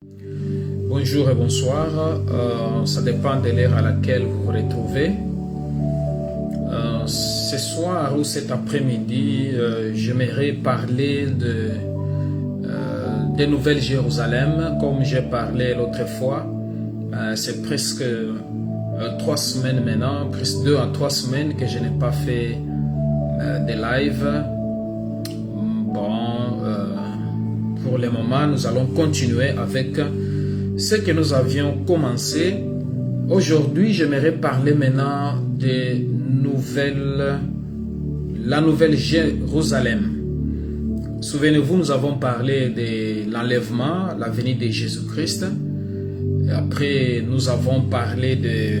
Bonjour et bonsoir, ça dépend de l'heure à laquelle vous vous retrouvez. Ce soir ou cet après-midi, j'aimerais parler de Nouvelle Jérusalem, comme j'ai parlé l'autre fois. C'est presque 3 semaines maintenant, presque 2 à 3 semaines que je n'ai pas fait de live. Pour le moment, nous allons continuer avec ce que nous avions commencé. Aujourd'hui, j'aimerais parler maintenant de la Nouvelle Jérusalem. Souvenez-vous, nous avons parlé de l'enlèvement, la venue de Jésus-Christ. Après, nous avons parlé de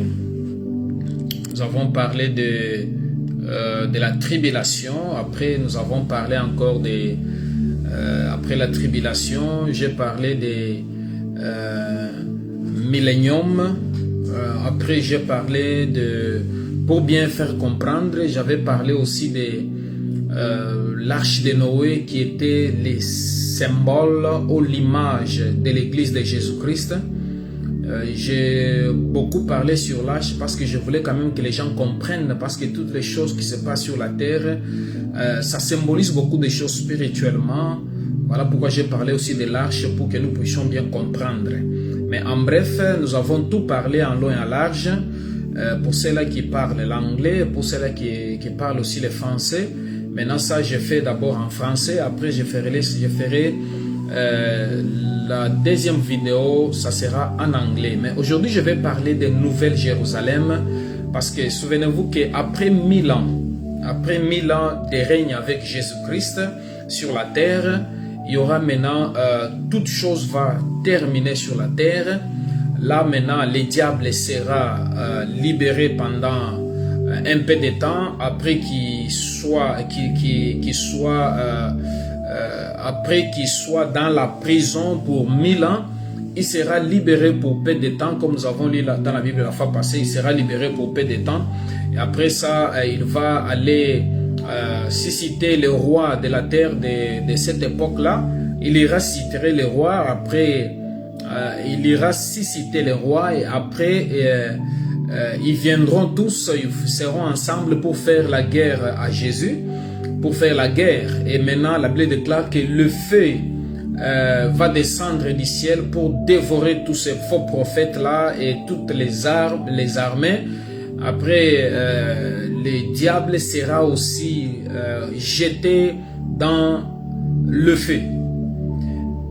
la tribulation. Après, nous avons parlé encore après la tribulation, j'ai parlé des millénium. Après, j'ai parlé pour bien faire comprendre, j'avais parlé aussi de l'arche de Noé qui était les symboles ou l'image de l'église de Jésus-Christ. J'ai beaucoup parlé sur l'arche parce que je voulais quand même que les gens comprennent, parce que toutes les choses qui se passent sur la terre, ça symbolise beaucoup de choses spirituellement. Voilà pourquoi j'ai parlé aussi de l'arche, pour que nous puissions bien comprendre. Mais en bref, nous avons tout parlé en long et en large, pour ceux-là qui parlent l'anglais, pour ceux-là qui parlent aussi le français. Maintenant, ça, je fais d'abord en français, après je ferai la deuxième vidéo, ça sera en anglais. Mais aujourd'hui, je vais parler de Nouvelle Jérusalem, parce que souvenez-vous qu'après 1000 ans de règne avec Jésus-Christ sur la terre, il y aura maintenant, toute chose va terminer sur la terre. Là maintenant, le diable sera libéré pendant un peu de temps, après qu'il soit dans la prison pour 1000 ans. Il sera libéré pour peu de temps, comme nous avons lu dans la Bible la fois passée. Il sera libéré pour peu de temps. Et après ça, il va aller susciter le roi de la terre de cette époque-là. Il ira susciter le roi. Après, il ira susciter le roi. Et après, ils viendront tous, ils seront ensemble pour faire la guerre à Jésus. Pour faire la guerre. Et maintenant, la Bible déclare que le feu va descendre du ciel pour dévorer tous ces faux prophètes-là et toutes les armées. Après, le diable sera aussi jeté dans le feu.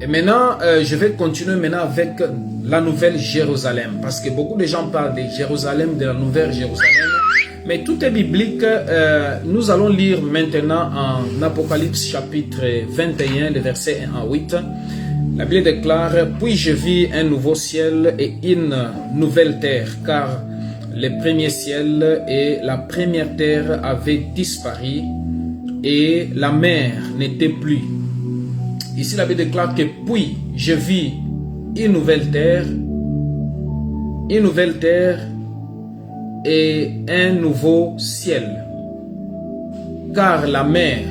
Et maintenant, je vais continuer maintenant avec la Nouvelle Jérusalem. Parce que beaucoup de gens parlent de Jérusalem, de la Nouvelle Jérusalem. Mais tout est biblique. Nous allons lire maintenant en Apocalypse chapitre 21, le verset 1 à 8. La Bible déclare: « Puis je vis un nouveau ciel et une nouvelle terre, car le premier ciel et la première terre avaient disparu et la mer n'était plus. » Ici, la Bible déclare que « Puis je vis une nouvelle terre et un nouveau ciel, car la mer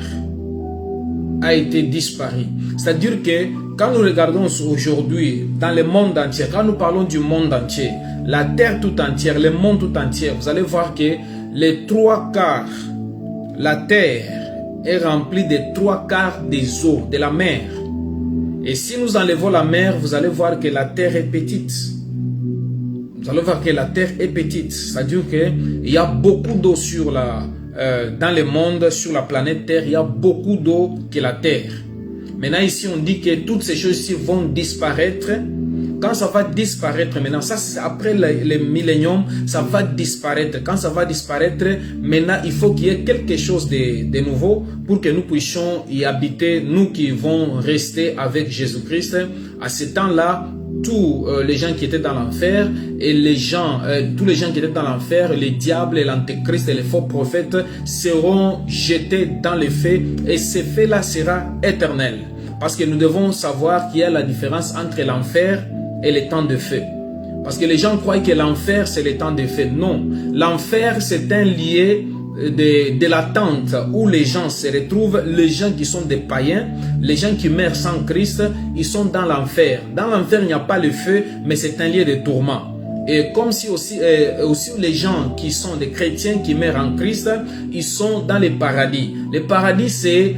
a été disparue. » C'est-à-dire que quand nous regardons aujourd'hui dans le monde entier, quand nous parlons du monde entier, la terre tout entière, le monde tout entier, vous allez voir que les 3/4, la terre est remplie des 3/4 des eaux, de la mer. Et si nous enlevons la mer, vous allez voir que la terre est petite. Vous allez voir que la terre est petite. C'est-à-dire qu'il y a beaucoup d'eau dans le monde, sur la planète Terre, il y a beaucoup d'eau que la terre. Maintenant ici, on dit que toutes ces choses-ci vont disparaître. Quand ça va disparaître maintenant, ça c'est après les milléniums, ça va disparaître. Quand ça va disparaître, maintenant il faut qu'il y ait quelque chose de nouveau pour que nous puissions y habiter, nous qui vont rester avec Jésus-Christ. À ce temps-là, tous les gens qui étaient dans l'enfer et tous les gens qui étaient dans l'enfer, les diables et l'antéchrist et les faux prophètes seront jetés dans les feux, et ce feu-là sera éternel. Parce que nous devons savoir qu'il y a la différence entre l'enfer et les temps de feu. Parce que les gens croient que l'enfer c'est les temps de feu. Non, l'enfer c'est un lieu de l'attente où les gens se retrouvent, les gens qui sont des païens, les gens qui meurent sans Christ, ils sont dans l'enfer. Dans l'enfer, il n'y a pas le feu, mais c'est un lieu de tourment. Et comme si aussi les gens qui sont des chrétiens qui meurent en Christ, ils sont dans les paradis. Le paradis, c'est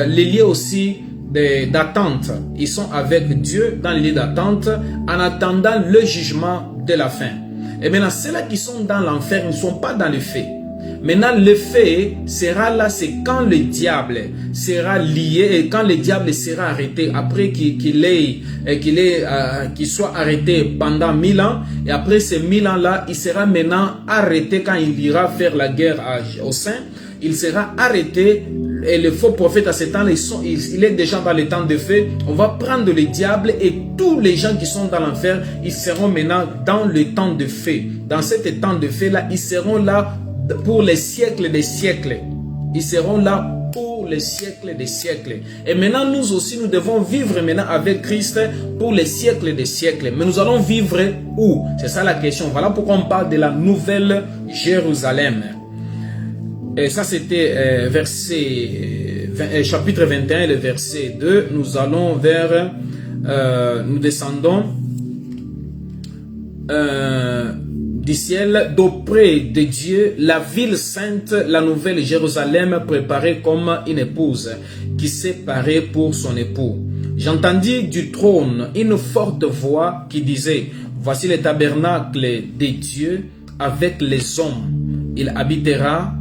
les lieux aussi d'attente. Ils sont avec Dieu dans les lieux d'attente en attendant le jugement de la fin. Et maintenant, ceux-là qui sont dans l'enfer ne sont pas dans le feu. Maintenant, le fait sera là, c'est quand le diable sera lié et quand le diable sera arrêté, après qu'il soit arrêté pendant 1000 ans, et après ces 1000 ans-là, il sera maintenant arrêté quand il ira faire la guerre aux saints. Il sera arrêté et le faux prophète à ce temps, il est déjà dans le temps de feu. On va prendre le diable et tous les gens qui sont dans l'enfer, ils seront maintenant dans le temps de feu. Dans cet temps de feu-là, ils seront là pour les siècles des siècles. Ils seront là pour les siècles des siècles. Et maintenant, nous aussi, nous devons vivre maintenant avec Christ pour les siècles des siècles. Mais nous allons vivre où? C'est ça la question. Voilà pourquoi on parle de la nouvelle Jérusalem. Et ça, c'était chapitre 21, le verset 2. Nous allons vers... nous descendons... du ciel, d'auprès de Dieu, la ville sainte, la nouvelle Jérusalem, préparée comme une épouse qui s'est parée pour son époux. J'entendis du trône une forte voix qui disait: voici le tabernacle de Dieu avec les hommes. Il habitera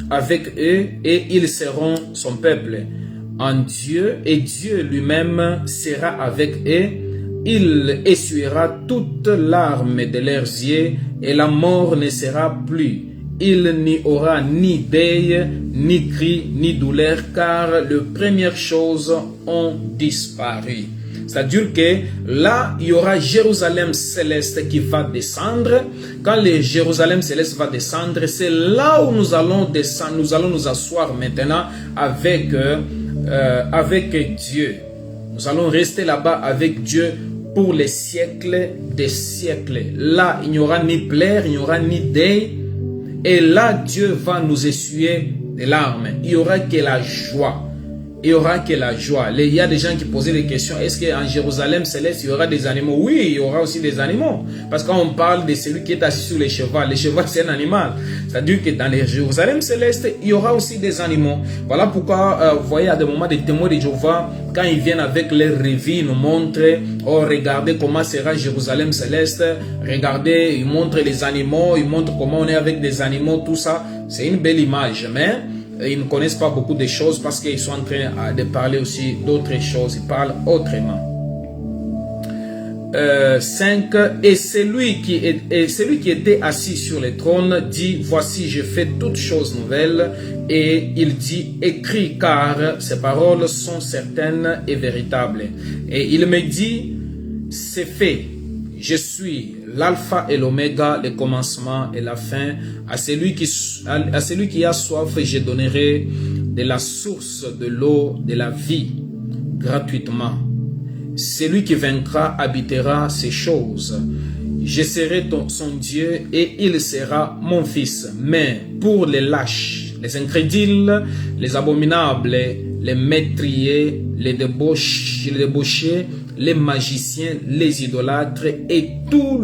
avec eux et ils seront son peuple. En Dieu, et Dieu lui-même sera avec eux. Il essuiera toutes larmes de leurs yeux et la mort ne sera plus. Il n'y aura ni deuil, ni cri, ni douleur, car les premières choses ont disparu. C'est-à-dire que là, il y aura Jérusalem céleste qui va descendre. Quand le Jérusalem céleste va descendre, c'est là où nous allons descendre, nous allons nous asseoir maintenant avec Dieu. Nous allons rester là-bas avec Dieu pour les siècles des siècles. Là, il n'y aura ni pleurs, il n'y aura ni deuil. Et là, Dieu va nous essuyer des larmes. Il n'y aura que la joie. Il n'y aura que la joie. Il y a des gens qui posaient des questions. Est-ce qu'en Jérusalem céleste, il y aura des animaux? Oui, il y aura aussi des animaux. Parce qu'on parle de celui qui est assis sur le cheval. Le cheval, c'est un animal. C'est-à-dire que dans les Jérusalem céleste, il y aura aussi des animaux. Voilà pourquoi, vous voyez, à des moments, des témoins de Jéhovah, quand ils viennent avec leur revue, ils nous montrent, oh, regardez comment sera Jérusalem céleste. Regardez, ils montrent les animaux, ils montrent comment on est avec des animaux, tout ça. C'est une belle image, mais ils ne connaissent pas beaucoup de choses parce qu'ils sont en train de parler aussi d'autres choses. Ils parlent autrement. 5. Et celui qui était assis sur le trône dit: voici, je fais toutes choses nouvelles. Et il dit: écris, car ces paroles sont certaines et véritables. Et il me dit: c'est fait. Je suis l'alpha et l'oméga, le commencement et la fin. À celui qui a soif, je donnerai de la source de l'eau de la vie gratuitement. Celui qui vaincra habitera ces choses. Je serai son Dieu et il sera mon fils. Mais pour les lâches, les incrédules, les abominables, les meurtriers, les débauchés, les magiciens, les idolâtres et tous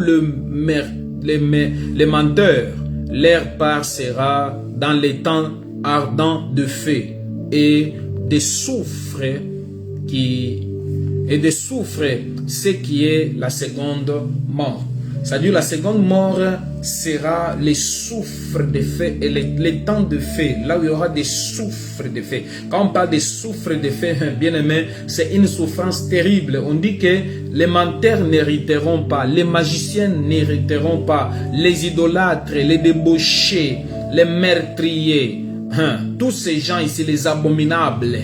les menteurs, leur part sera dans les temps ardents de feu et de soufre ce qui est la seconde mort. C'est-à-dire la seconde mort sera les soufres de feu et les temps de feu, là où il y aura des soufres de feu. Quand on parle des soufres de feu, bien aimé, c'est une souffrance terrible. On dit que les menteurs n'hériteront pas, les magiciens n'hériteront pas, les idolâtres, les débauchés, les meurtriers, tous ces gens ici, les abominables,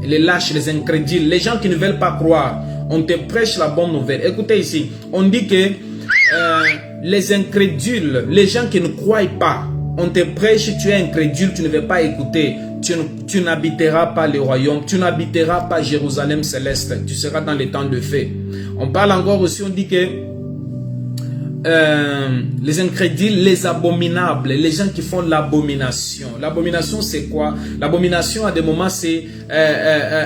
les lâches, les incrédules, les gens qui ne veulent pas croire, on te prêche la bonne nouvelle. Écoutez ici, on dit que les incrédules, les gens qui ne croient pas, on te prêche, tu es incrédule, tu ne veux pas écouter, tu n'habiteras pas le royaume, tu n'habiteras pas Jérusalem céleste, tu seras dans les temps de feu. On parle encore aussi, on dit que les incrédules, les abominables, les gens qui font l'abomination. L'abomination, c'est quoi? L'abomination, à des moments, c'est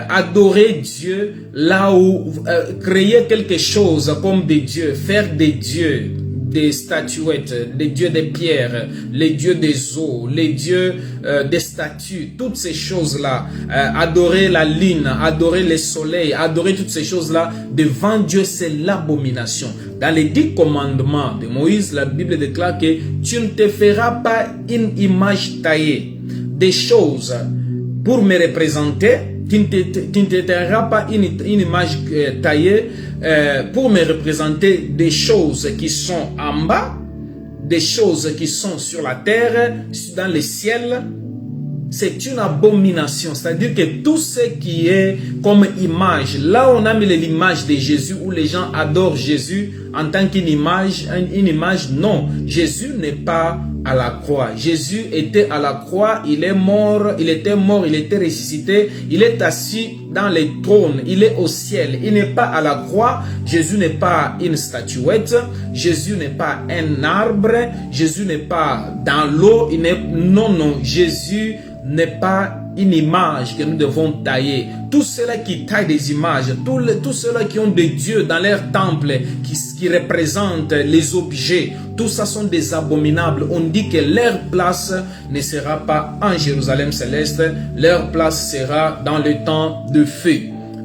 adorer Dieu là où créer quelque chose comme des dieux, faire des dieux, des statuettes, les dieux des pierres, les dieux des eaux, les dieux des statues, toutes ces choses-là, adorer la lune, adorer le soleil, adorer toutes ces choses-là, devant Dieu, c'est l'abomination. Dans les 10 commandements de Moïse, la Bible déclare que tu ne te feras pas une image taillée, des choses pour me représenter. Tu ne te feras pas une image taillée pour me représenter des choses qui sont en bas, des choses qui sont sur la terre, dans le ciel. C'est une abomination, c'est-à-dire que tout ce qui est comme image, là on a mis l'image de Jésus où les gens adorent Jésus en tant qu'une image, non, Jésus n'est pas à la croix. Jésus était à la croix, il est mort, il était mort, il était ressuscité, il est assis dans les trônes, il est au ciel, il n'est pas à la croix. Jésus n'est pas une statuette, Jésus n'est pas un arbre, Jésus n'est pas dans l'eau, non, Jésus n'est pas une image que nous devons tailler. Tous ceux-là qui taillent des images, tous ceux-là qui ont des dieux dans leur temple, qui représentent les objets, tout ça sont des abominables. On dit que leur place ne sera pas en Jérusalem céleste, leur place sera dans le temps de feu.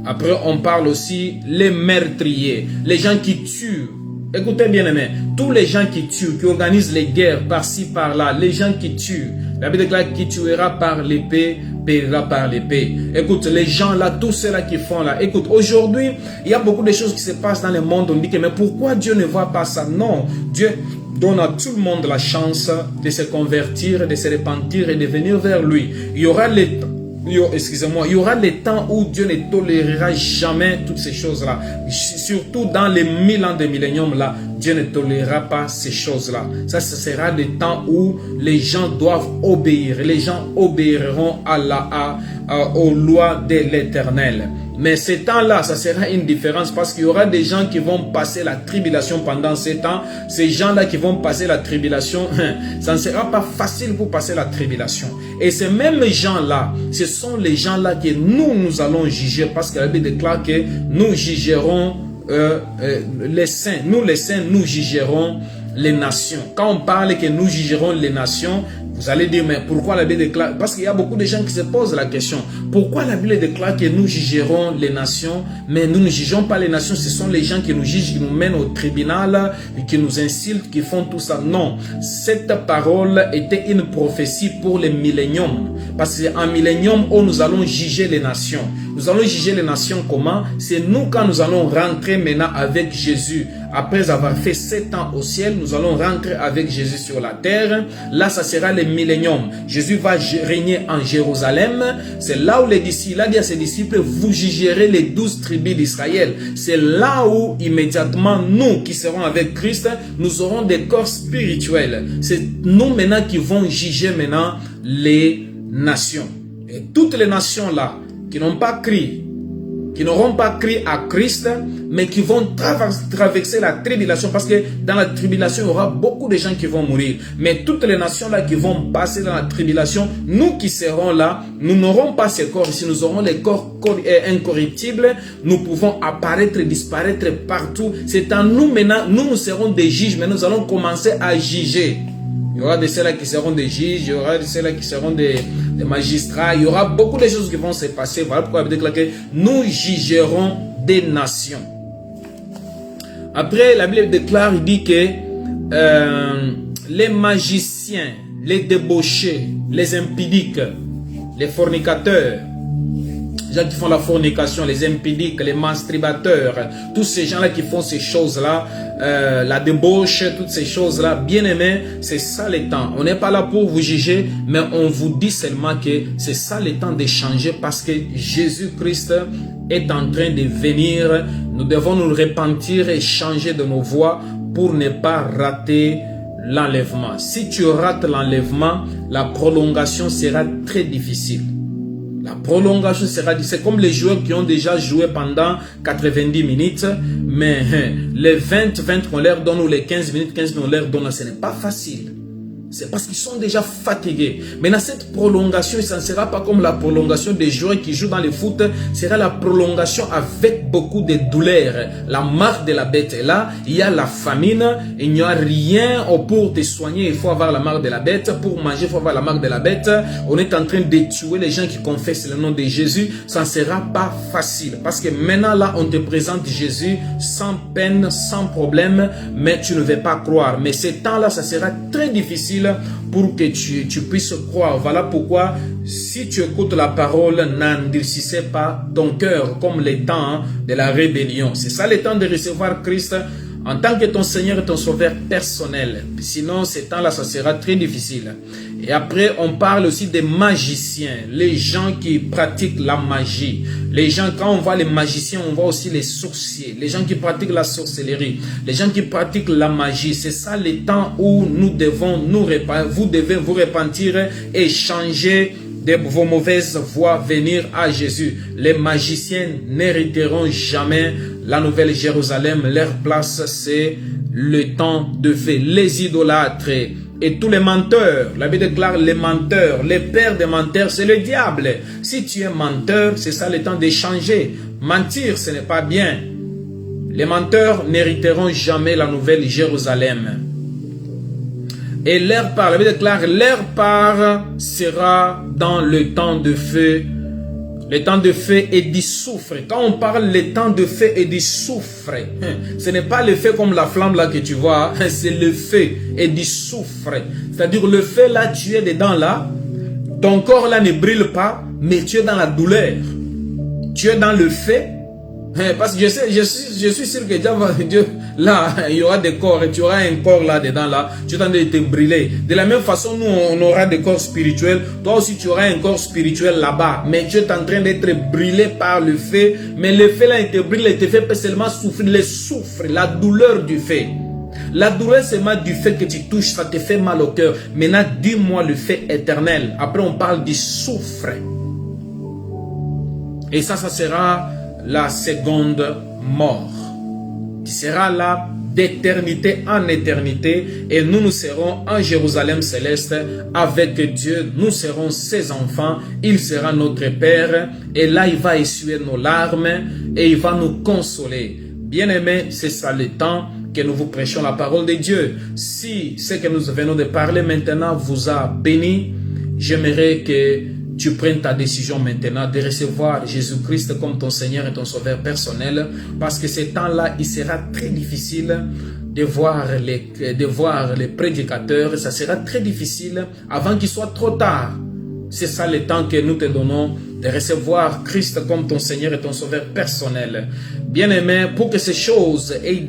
Après, on parle aussi les meurtriers, les gens qui tuent. Écoutez bien aimé, tous les gens qui tuent, qui organisent les guerres par-ci par-là, les gens qui tuent, la Bible déclare qui tuera par l'épée, périra par l'épée. Écoute, les gens là, tous ceux-là qui font là, écoute, aujourd'hui, il y a beaucoup de choses qui se passent dans le monde, on dit que mais pourquoi Dieu ne voit pas ça? Non, Dieu donne à tout le monde la chance de se convertir, de se repentir et de venir vers lui. Il y aura les il y aura les temps où Dieu ne tolérera jamais toutes ces choses-là. Surtout dans les 1000 ans de millénium là, Dieu ne tolérera pas ces choses-là. Ça, ce sera des temps où les gens doivent obéir. Les gens obéiront aux lois de l'Éternel. Mais ces temps-là, ça sera une différence parce qu'il y aura des gens qui vont passer la tribulation pendant ces temps. Ces gens-là qui vont passer la tribulation, ça ne sera pas facile pour passer la tribulation. Et ces mêmes gens-là, ce sont les gens-là que nous allons juger parce que la Bible déclare que nous jugerons les saints. Nous, les saints, nous jugerons les nations. Quand on parle que nous jugerons les nations, vous allez dire, mais pourquoi la Bible déclare? Parce qu'il y a beaucoup de gens qui se posent la question. Pourquoi la Bible déclare que nous jugerons les nations, mais nous ne jugeons pas les nations? Ce sont les gens qui nous jugent, qui nous mènent au tribunal, qui nous insultent, qui font tout ça. Non, cette parole était une prophétie pour les milléniums. Parce qu'en millénium, où nous allons juger les nations. Nous allons juger les nations comment? C'est nous quand nous allons rentrer maintenant avec Jésus. Après avoir fait 7 ans au ciel, nous allons rentrer avec Jésus sur la terre. Là, ça sera le millénium. Jésus va régner en Jérusalem. C'est là où les disciples, il a dit à ses disciples, vous jugerez les 12 tribus d'Israël. C'est là où immédiatement, nous qui serons avec Christ, nous aurons des corps spirituels. C'est nous maintenant qui vont juger maintenant les nations. Et toutes les nations là, qui n'ont pas crié, qui n'auront pas crié à Christ, mais qui vont traverser la tribulation, parce que dans la tribulation, il y aura beaucoup de gens qui vont mourir. Mais toutes les nations là qui vont passer dans la tribulation, nous qui serons là, nous n'aurons pas ces corps ici, nous aurons les corps incorruptibles, nous pouvons apparaître et disparaître partout. C'est en nous maintenant, nous serons des juges, mais nous allons commencer à juger. Il y aura de ceux-là qui seront des juges, il y aura de ceux-là qui seront des magistrats, il y aura beaucoup de choses qui vont se passer. Voilà pourquoi il déclare que nous jugerons des nations. Après, la Bible déclare, il dit que les magiciens, les débauchés, les impudiques, les fornicateurs, les gens qui font la fornication, les impudiques, les masturbateurs, tous ces gens-là qui font ces choses-là, la débauche, toutes ces choses-là, bien aimés, c'est ça le temps. On n'est pas là pour vous juger, mais on vous dit seulement que c'est ça le temps de changer parce que Jésus-Christ est en train de venir. Nous devons nous repentir et changer de nos voies pour ne pas rater l'enlèvement. Si tu rates l'enlèvement, la prolongation sera très difficile. La prolongation sera dit, c'est comme les joueurs qui ont déjà joué pendant 90 minutes, mais les 20 qu'on leur donne ou les 15 minutes qu'on leur donne, ce n'est pas facile. C'est parce qu'ils sont déjà fatigués. Maintenant, cette prolongation, ça ne sera pas comme la prolongation des joueurs qui jouent dans le foot. Sera la prolongation avec beaucoup de douleurs. La marque de la bête est là. Il y a la famine. Il n'y a rien pour te soigner. Il faut avoir la marque de la bête. Pour manger, il faut avoir la marque de la bête. On est en train de tuer les gens qui confessent le nom de Jésus. Ça ne sera pas facile. Parce que maintenant, là, on te présente Jésus sans peine, sans problème. Mais tu ne veux pas croire. Mais ces temps-là, ça sera très difficile pour que tu puisses croire. Voilà pourquoi, si tu écoutes la parole, n'endurcissez pas ton cœur comme les temps de la rébellion. C'est ça le temps de recevoir Christ en tant que ton Seigneur et ton Sauveur personnel. Sinon, ces temps-là, ça sera très difficile. Et après, on parle aussi des magiciens, les gens qui pratiquent la magie. Les gens, quand on voit les magiciens, on voit aussi les sorciers, les gens qui pratiquent la sorcellerie, les gens qui pratiquent la magie. C'est ça le temps où nous devons nous repentir. Vous devez vous repentir et changer de vos mauvaises voies, venir à Jésus. Les magiciens n'hériteront jamais la nouvelle Jérusalem. Leur place, c'est le temps de fait. Les idolâtres et tous les menteurs, la Bible déclare les menteurs, les pères des menteurs, c'est le diable. Si tu es menteur, c'est ça le temps de changer. Mentir, ce n'est pas bien. Les menteurs n'hériteront jamais la nouvelle Jérusalem. Et leur part, la Bible déclare, leur part sera dans le temps de feu. Le temps de feu et du soufre. Quand on parle le temps de feu et du soufre, ce n'est pas le feu comme la flamme là que tu vois, c'est le feu et du soufre. C'est-à-dire le feu là, tu es dedans là, ton corps là ne brûle pas, mais tu es dans la douleur. Tu es dans le feu. Parce que je suis sûr que Dieu, là, il y aura des corps et tu auras un corps là dedans là, tu es en train de te brûler. De la même façon, nous, on aura des corps spirituels. Toi aussi, tu auras un corps spirituel là-bas. Mais tu es en train d'être brûlé par le feu. Mais le feu là, il te brûle, il te fait seulement souffrir, le souffre, la douleur du feu. La douleur, c'est mal du fait que tu touches, ça te fait mal au cœur. Maintenant, dis-moi le fait éternel. Après, on parle du souffre. Et ça sera la seconde mort. Qui sera là d'éternité en éternité. Et nous serons en Jérusalem céleste avec Dieu. Nous serons ses enfants. Il sera notre Père. Et là, il va essuyer nos larmes. Et il va nous consoler. Bien-aimés, c'est ça le temps que nous vous prêchons la parole de Dieu. Si ce que nous venons de parler maintenant vous a béni, j'aimerais que tu prennes ta décision maintenant de recevoir Jésus-Christ comme ton Seigneur et ton Sauveur personnel, parce que ces temps-là, il sera très difficile de voir les prédicateurs. Ça sera très difficile avant qu'il soit trop tard. C'est ça le temps que nous te donnons de recevoir Christ comme ton Seigneur et ton Sauveur personnel. Bien-aimé, pour que ces choses aient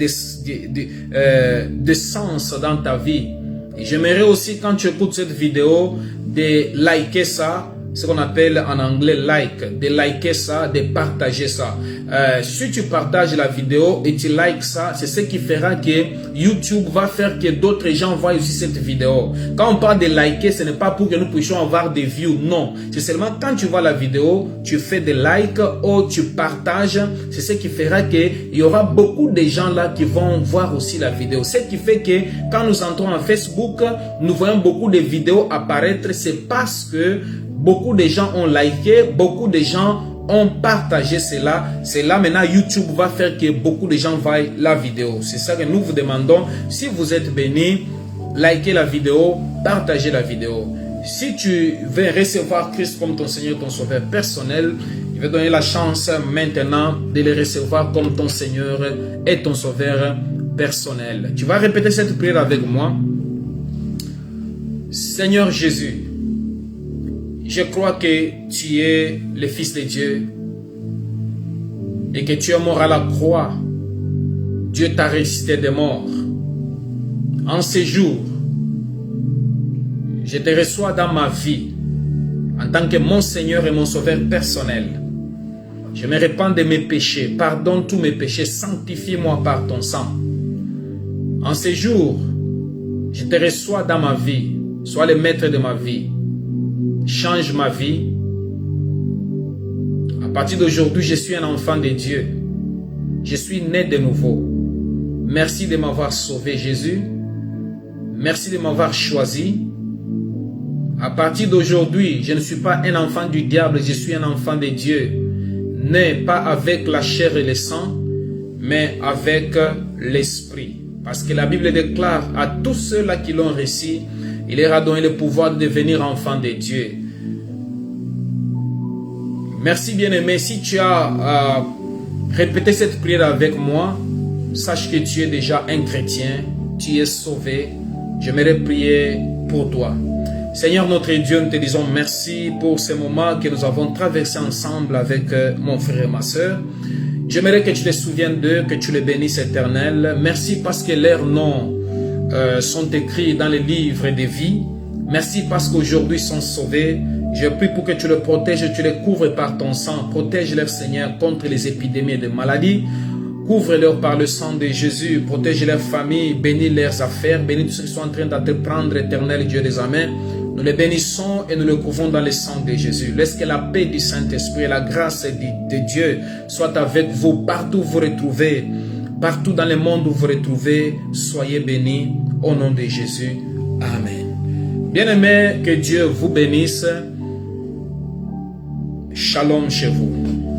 de sens dans ta vie, j'aimerais aussi, quand tu écoutes cette vidéo, de liker ça, ce qu'on appelle en anglais like, de liker ça, de partager ça. Si tu partages la vidéo et tu likes ça, c'est ce qui fera que YouTube va faire que d'autres gens voient aussi cette vidéo. Quand on parle de liker, ce n'est pas pour que nous puissions avoir des views, non. C'est seulement quand tu vois la vidéo, tu fais des likes ou tu partages, c'est ce qui fera qu'il y aura beaucoup de gens là qui vont voir aussi la vidéo. Ce qui fait que quand nous entrons en Facebook, nous voyons beaucoup de vidéos apparaître, c'est parce que beaucoup de gens ont liké, beaucoup de gens ont partagé cela. C'est là maintenant YouTube va faire que beaucoup de gens voient la vidéo. C'est ça que nous vous demandons. Si vous êtes béni, likez la vidéo, partagez la vidéo. Si tu veux recevoir Christ comme ton Seigneur, ton Sauveur personnel, il va donner la chance maintenant de le recevoir comme ton Seigneur et ton Sauveur personnel. Tu vas répéter cette prière avec moi. Seigneur Jésus, je crois que tu es le Fils de Dieu et que tu es mort à la croix. Dieu t'a ressuscité des morts. En ces jours, je te reçois dans ma vie en tant que mon Seigneur et mon Sauveur personnel. Je me repens de mes péchés. Pardonne tous mes péchés. Sanctifie-moi par ton sang. En ces jours, je te reçois dans ma vie. Sois le maître de ma vie. Change ma vie. partir d'aujourd'hui, je suis un enfant de Dieu. Je suis né de nouveau. Merci de m'avoir sauvé, Jésus. Merci de m'avoir choisi. À partir d'aujourd'hui, je ne suis pas un enfant du diable, je suis un enfant de Dieu. Né pas avec la chair et le sang, mais avec l'esprit. Parce que la Bible déclare à tous ceux-là qui l'ont reçu, il leur a donné le pouvoir de devenir enfants de Dieu. Merci bien-aimé. Si tu as répété cette prière avec moi, sache que tu es déjà un chrétien, tu es sauvé. J'aimerais prier pour toi. Seigneur notre Dieu, nous te disons merci pour ce moment que nous avons traversé ensemble avec mon frère et ma soeur. J'aimerais que tu te souviennes d'eux, que tu les bénisses éternel. Merci parce que leurs noms sont écrits dans les livres de vie. Merci parce qu'aujourd'hui ils sont sauvés. Je prie pour que tu les protèges et tu les couvres par ton sang. Protège-leur, Seigneur, contre les épidémies et les maladies. Couvre-leur par le sang de Jésus. Protège leurs familles. Bénis leurs affaires. Bénis tous ceux qui sont en train d'entreprendre, éternel Dieu des amens. Nous les bénissons et nous les couvrons dans le sang de Jésus. Laisse que la paix du Saint-Esprit et la grâce de Dieu soient avec vous partout où vous retrouvez. Partout dans le monde où vous retrouvez. Soyez bénis au nom de Jésus. Amen. Bien-aimés, que Dieu vous bénisse. Shalom chez vous.